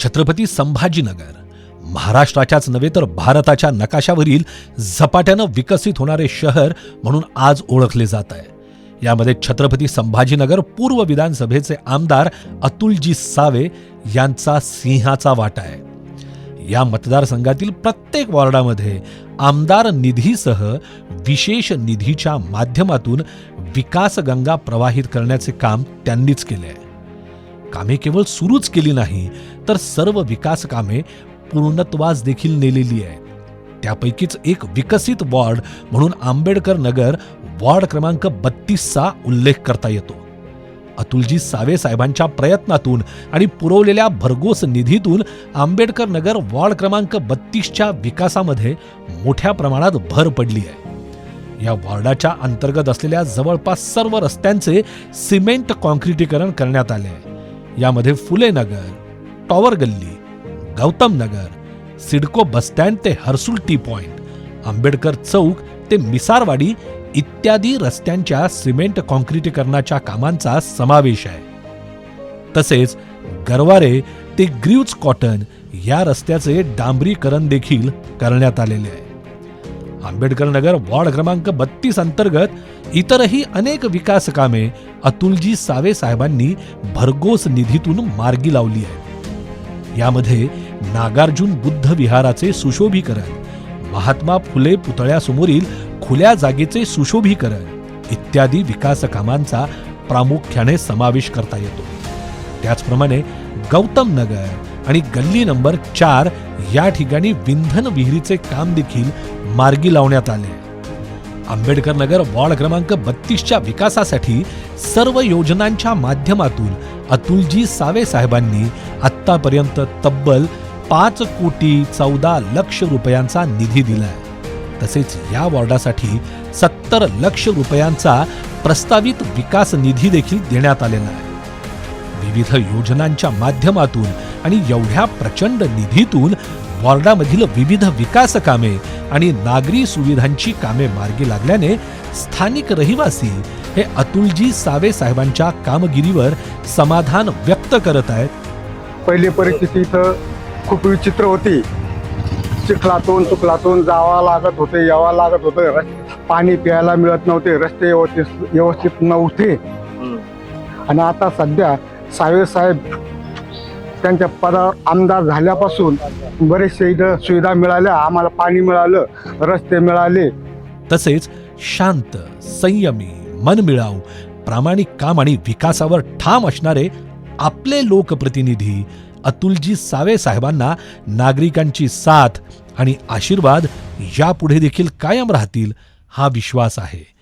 छत्रपती संभाजीनगर महाराष्ट्राच्याच नव्हे तर भारताच्या नकाशावरील झपाट्यानं विकसित होणारे शहर म्हणून आज ओळखले जात आहे. यामध्ये छत्रपती संभाजीनगर पूर्व विधानसभेचे आमदार अतुलजी सावे यांचा सिंहाचा वाटा आहे. या मतदारसंघातील प्रत्येक वॉर्डामध्ये आमदार निधीसह विशेष निधीच्या माध्यमातून विकास गंगा प्रवाहित करण्याचे काम त्यांनीच केले आहे. कामे केवळ सुरूच केली नाही तर सर्व विकास कामे पूर्णत्वास देखील नेलेली आहेत. त्यापैकीच एक विकसित वॉर्ड म्हणून आंबेडकर नगर वॉर्ड क्रमांक 32चा उल्लेख करता येतो. अतुलजी सावे साहेबांच्या प्रयत्नातून आणि पुरवलेल्या भरघोस निधीतून आंबेडकर नगर वॉर्ड क्रमांक 32च्या विकासामध्ये मोठ्या प्रमाणात भर पडली आहे. या वॉर्डाच्या अंतर्गत असलेल्या जवळपास सर्व रस्त्यांचे सिमेंट कॉन्क्रिटीकरण करण्यात आले आहे. यामध्ये फुले नगर, टॉवर गल्ली, गौतम नगर, सिडको बसस्टँड ते हर्सुल टी पॉइंट, आंबेडकर चौक ते मिसारवाडी इत्यादी रस्त्यांच्या सिमेंट कॉन्क्रिटीकरणाच्या कामांचा समावेश आहे. तसेच गरवारे ते ग्रीव्ज कॉटन या रस्त्याचे डांबरीकरण देखील करण्यात आलेले आहे. आंबेडकर नगर वॉर्ड क्रमांक 32 अंतर्गत इतरही अनेक विकास कामे अतुलजी सावे साहेबांनी भरघोस निधीतून मार्गी लावली आहेत. यामध्ये नागार्जुन बुद्ध विहाराचे सुशोभीकरण, महात्मा फुले पुतळ्यासमोरील खुल्या जागेचे सुशोभीकरण इत्यादी विकास कामांचा प्रामुख्याने समावेश करता येतो. त्याचप्रमाणे गौतम नगर आणि गल्ली नंबर 4 या ठिकाणी विंधन विहिरीचे काम देखील मार्गी लावण्यात आले. आंबेडकर नगर वॉर्ड क्रमांक 32च्या विकासासाठी सर्व योजनांच्या माध्यमातून अतुलजी सावे साहेबांनी आतापर्यंत तब्बल 5,14,00,000 रुपयांचा निधी दिलाय. तसेच या वॉर्डासाठी 70 लक्ष रुपयांचा प्रस्तावित विकास निधी देखील देण्यात आलेला आहे. विविध योजनांच्या माध्यमातून आणि एवढ्या प्रचंड निधीतून वॉर्डामधील विविध विकास कामे आणि नागरी सुविधांची कामे मार्गी लागल्याने स्थानिक रहिवासी हे अतुलजी सावे साहेबांच्या कामगिरीवर समाधान व्यक्त करत आहेत. पहिली परिस्थिती इथं खूप विचित्र होती. चिखलातून जावं लागत होते, यावं लागत होतं. पाणी प्यायला मिळत नव्हते, रस्ते व्यवस्थित नव्हते. आणि आता सध्या सावे साहेब त्यांच्या पदावर आमदार झाल्यापासून बरेचसे इथं सुविधा मिळाल्या. आम्हाला पाणी मिळालं, रस्ते मिळाले. तसेच शांत, संयमी, मनमिळाऊ, प्रामाणिक काम आणि विकासावर ठाम असणारे आपले लोकप्रतिनिधी अतुलजी सावे साहेबांना नागरिकांची साथ आणि आशीर्वाद यापुढे देखील कायम राहतील हा विश्वास आहे.